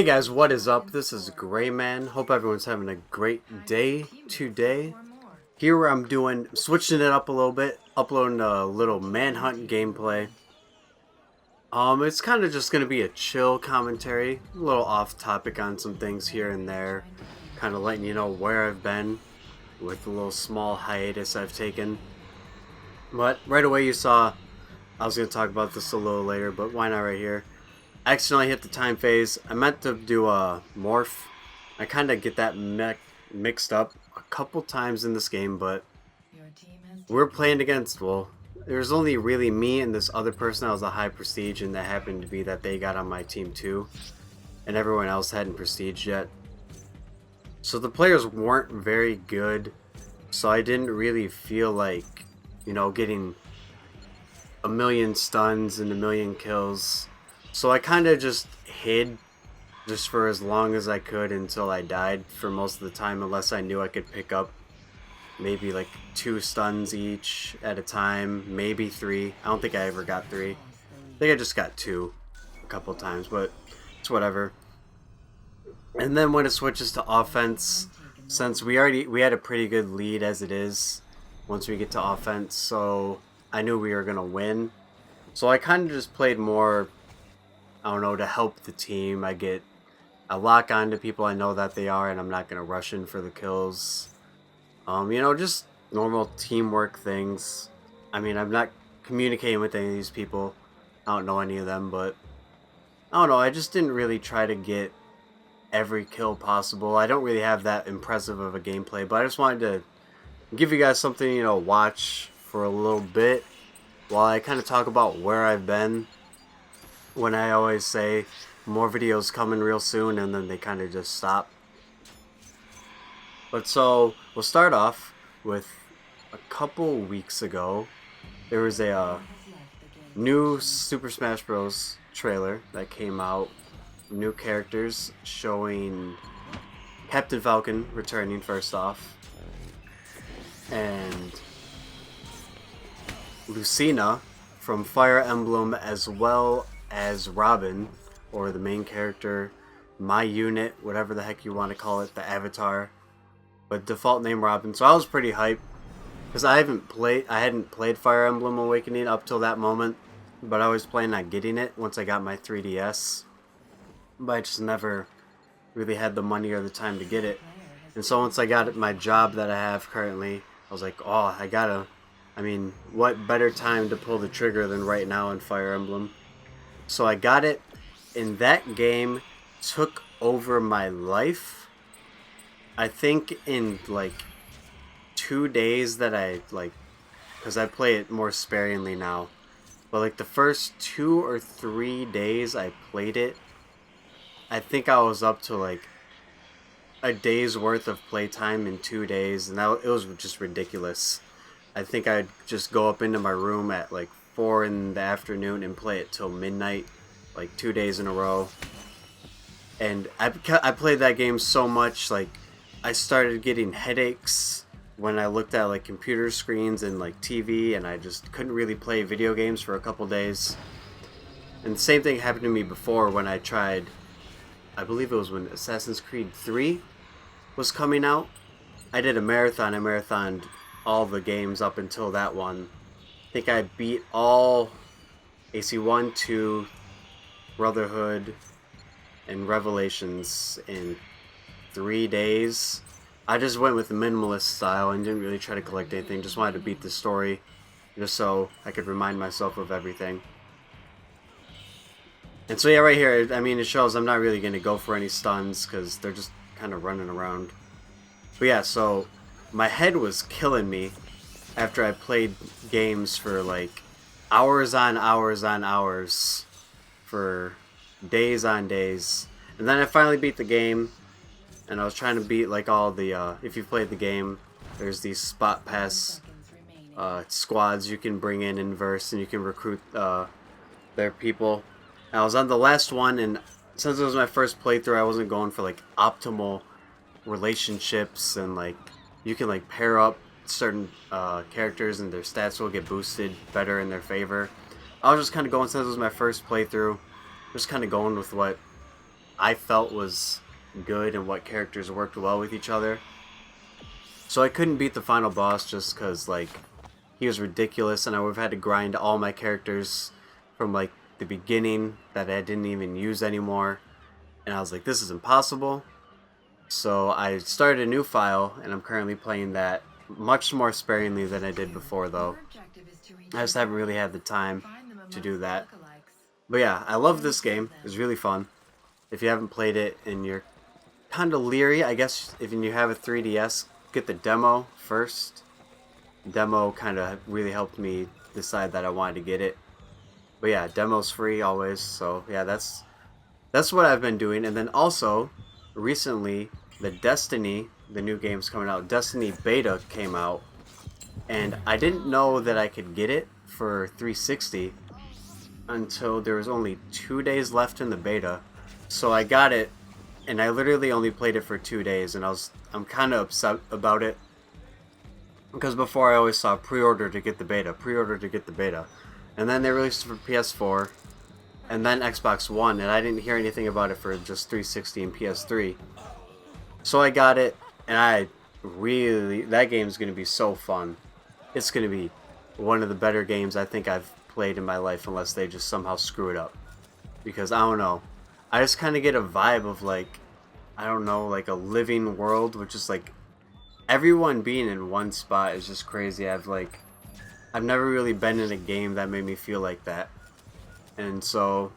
Hey guys, what is up? This is Gray Man. Hope everyone's having a great day today. Here I'm switching it up a little bit, uploading a little Manhunt gameplay. It's kind of just gonna be a chill commentary, a little off topic on some things here and there, kind of letting you know where I've been with the little small hiatus I've taken. But right away you saw, I was gonna talk about this a little later, but why not right here? I accidentally hit the time phase. I meant to do a morph. I kind of get that mixed up a couple times in this game, but we're playing against, well, there's only really me and this other person that was a high prestige, and that happened to be that they got on my team too, and everyone else hadn't prestige yet. So the players weren't very good, so I didn't really feel like, getting a million stuns and a million kills. So I kind of just hid just for as long as I could until I died for most of the time, unless I knew I could pick up maybe like 2 stuns each at a time, maybe 3. I don't think I ever got 3. I think I just got 2 a couple times, but it's whatever. And then when it switches to offense, since we had a pretty good lead as it is once we get to offense, so I knew we were gonna win. So I kind of just played more, I don't know, to help the team. I lock on to people I know that they are, and I'm not gonna rush in for the kills. Just normal teamwork things. I mean, I'm not communicating with any of these people. I don't know any of them, but I don't know. I just didn't really try to get every kill possible. I don't really have that impressive of a gameplay, but I just wanted to give you guys something, watch for a little bit while I kind of talk about where I've been. When I always say more videos coming real soon, and then they kind of just stop. But so we'll start off with a couple weeks ago. There was a new Super Smash Bros. Trailer that came out. New characters showing Captain Falcon returning first off, and Lucina from Fire Emblem, as well as Robin, or the main character, my unit, whatever the heck you want to call it, the avatar, but default name Robin. So I was pretty hyped because I hadn't played Fire Emblem Awakening up till that moment, but I was planning on getting it once I got my 3DS, but I just never really had the money or the time to get it. And so once I got my job that I have currently, I was like, oh, what better time to pull the trigger than right now in Fire Emblem? So I got it, and that game took over my life. I think in like 2 days that because I play it more sparingly now, but like the first 2 or 3 days I played it, I think I was up to like a day's worth of playtime in 2 days, and it was just ridiculous. I think I'd just go up into my room at like 4 in the afternoon and play it till midnight, like 2 days in a row. And I played that game so much, like I started getting headaches when I looked at like computer screens and like TV, and I just couldn't really play video games for a couple days. And the same thing happened to me before when I tried, I believe it was when Assassin's Creed 3 was coming out. I did a marathon. I marathoned all the games up until that one. I think I beat all AC1, 2, Brotherhood, and Revelations in 3 days. I just went with the minimalist style and didn't really try to collect anything. Just wanted to beat the story, just so I could remind myself of everything. And so yeah, right here, it shows I'm not really going to go for any stuns because they're just kind of running around. But yeah, so my head was killing me after I played games for like hours on hours on hours for days on days. And then I finally beat the game, and I was trying to beat like all the, if you've played the game, there's these spot pass squads you can bring in verse, and you can recruit their people. I was on the last one, and since it was my first playthrough, I wasn't going for like optimal relationships, and like you can like pair up certain characters and their stats will get boosted better in their favor. I was just kind of going, since it was my first playthrough, just kind of going with what I felt was good and what characters worked well with each other. So I couldn't beat the final boss just because, like, he was ridiculous and I would have had to grind all my characters from, like, the beginning that I didn't even use anymore. And I was like, this is impossible. So I started a new file and I'm currently playing that much more sparingly than I did before, though. I just haven't really had the time to do that. But yeah, I love this game. It's really fun. If you haven't played it and you're kind of leery, I guess if you have a 3DS, get the demo first. The demo kind of really helped me decide that I wanted to get it. But yeah, demo's free always. So yeah, that's what I've been doing. And then also, recently, the Destiny, the new game's coming out. Destiny Beta came out. And I didn't know that I could get it for 360 until there was only 2 days left in the beta. So I got it, and I literally only played it for 2 days, and I'm kind of upset about it. Because before I always saw pre-order to get the beta, pre-order to get the beta. And then they released it for PS4, and then Xbox One, and I didn't hear anything about it for just 360 and PS3. So I got it, and that game's going to be so fun. It's going to be one of the better games I think I've played in my life, unless they just somehow screw it up. Because, I don't know, I just kind of get a vibe of, like, I don't know, like a living world, which is like, everyone being in one spot is just crazy. I've never really been in a game that made me feel like that. And so,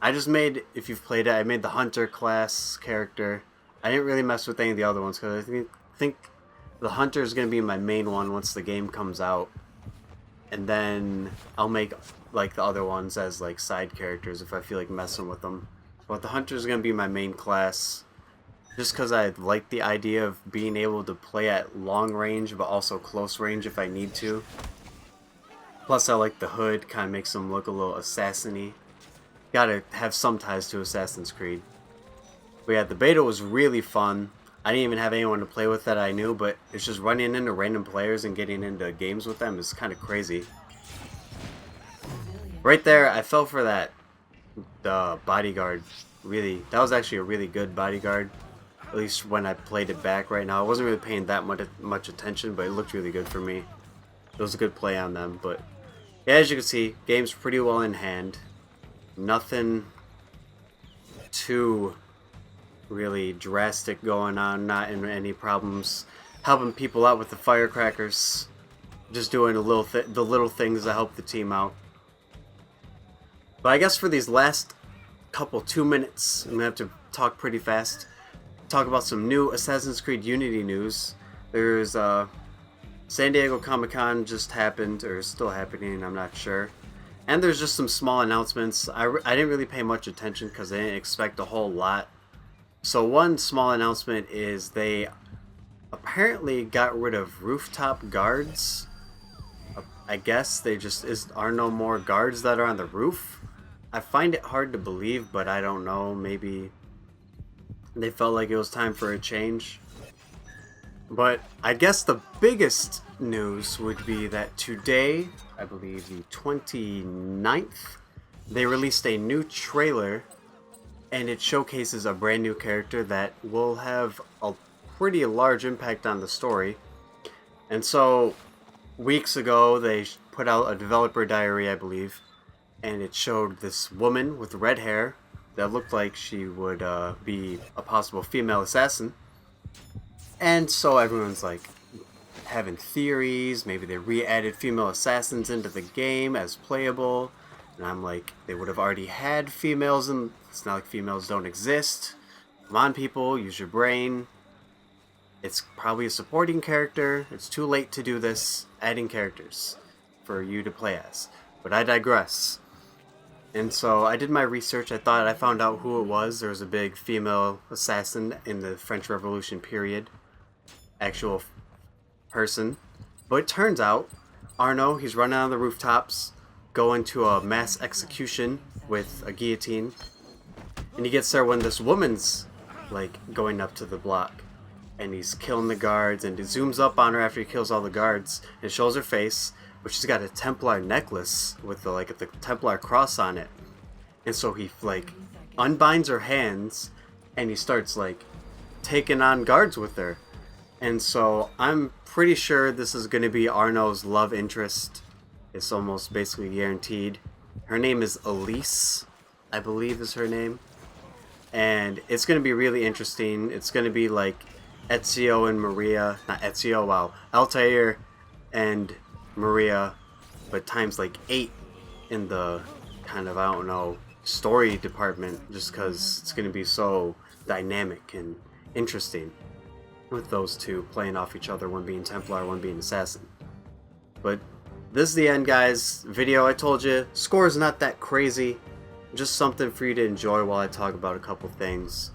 I just made, if you've played it, I made the Hunter class character. I didn't really mess with any of the other ones, because I think the Hunter is going to be my main one once the game comes out. And then I'll make, like, the other ones as, like, side characters if I feel like messing with them. But the Hunter is going to be my main class. Just because I like the idea of being able to play at long range, but also close range if I need to. Plus, I like the hood, kind of makes him look a little assassin-y. Gotta have some ties to Assassin's Creed. But yeah, the beta was really fun. I didn't even have anyone to play with that I knew, but it's just running into random players and getting into games with them is kind of crazy. Right there, I fell for that bodyguard. Really, that was actually a really good bodyguard. At least when I played it back right now. I wasn't really paying that much attention, but it looked really good for me. It was a good play on them, but yeah, as you can see, game's pretty well in hand. Nothing too really drastic going on, not in any problems. Helping people out with the firecrackers. Just doing the little things that help the team out. But I guess for these last couple 2 minutes, I'm gonna have to talk pretty fast. Talk about some new Assassin's Creed Unity news. There's San Diego Comic-Con just happened, or is still happening, I'm not sure. And there's just some small announcements. I didn't really pay much attention because I didn't expect a whole lot. So one small announcement is they apparently got rid of rooftop guards. I guess they just are no more guards that are on the roof. I find it hard to believe, but I don't know. Maybe they felt like it was time for a change. But I guess the biggest news would be that today, I believe the 29th, they released a new trailer, and it showcases a brand new character that will have a pretty large impact on the story. And so, weeks ago, they put out a developer diary, I believe, and it showed this woman with red hair that looked like she would be a possible female assassin. And so everyone's like having theories. Maybe they re-added female assassins into the game as playable. And I'm like, they would have already had females, and it's not like females don't exist. Come on, people, use your brain. It's probably a supporting character. It's too late to do this, adding characters for you to play as. But I digress. And so I did my research. I thought I found out who it was. There was a big female assassin in the French Revolution period. Actual person. But it turns out, Arno, he's running on the rooftops, going to a mass execution with a guillotine. And he gets there when this woman's, like, going up to the block. And he's killing the guards, and he zooms up on her after he kills all the guards, and shows her face, but she's got a Templar necklace with the Templar cross on it. And so he, like, unbinds her hands, and he starts like taking on guards with her. And so I'm pretty sure this is going to be Arno's love interest. It's almost basically guaranteed. Her name is Elise, I believe is her name. And it's going to be really interesting. It's going to be like Ezio and Maria, not Ezio, wow, Altair and Maria, but times like 8 in the kind of, I don't know, story department, just because it's going to be so dynamic and interesting with those two playing off each other, one being Templar, one being Assassin. But this is the end, guys. Video, I told you, score is not that crazy, just something for you to enjoy while I talk about a couple things.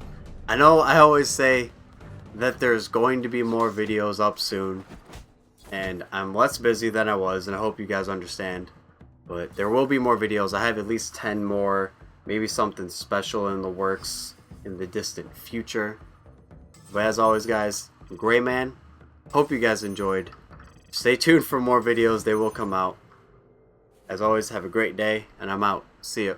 I know I always say that there's going to be more videos up soon, and I'm less busy than I was, and I hope you guys understand. But there will be more videos. I have at least 10 more, maybe something special in the works in the distant future. But as always, guys, Gray Man, hope you guys enjoyed. Stay tuned for more videos. They will come out. As always, have a great day, and I'm out. See ya.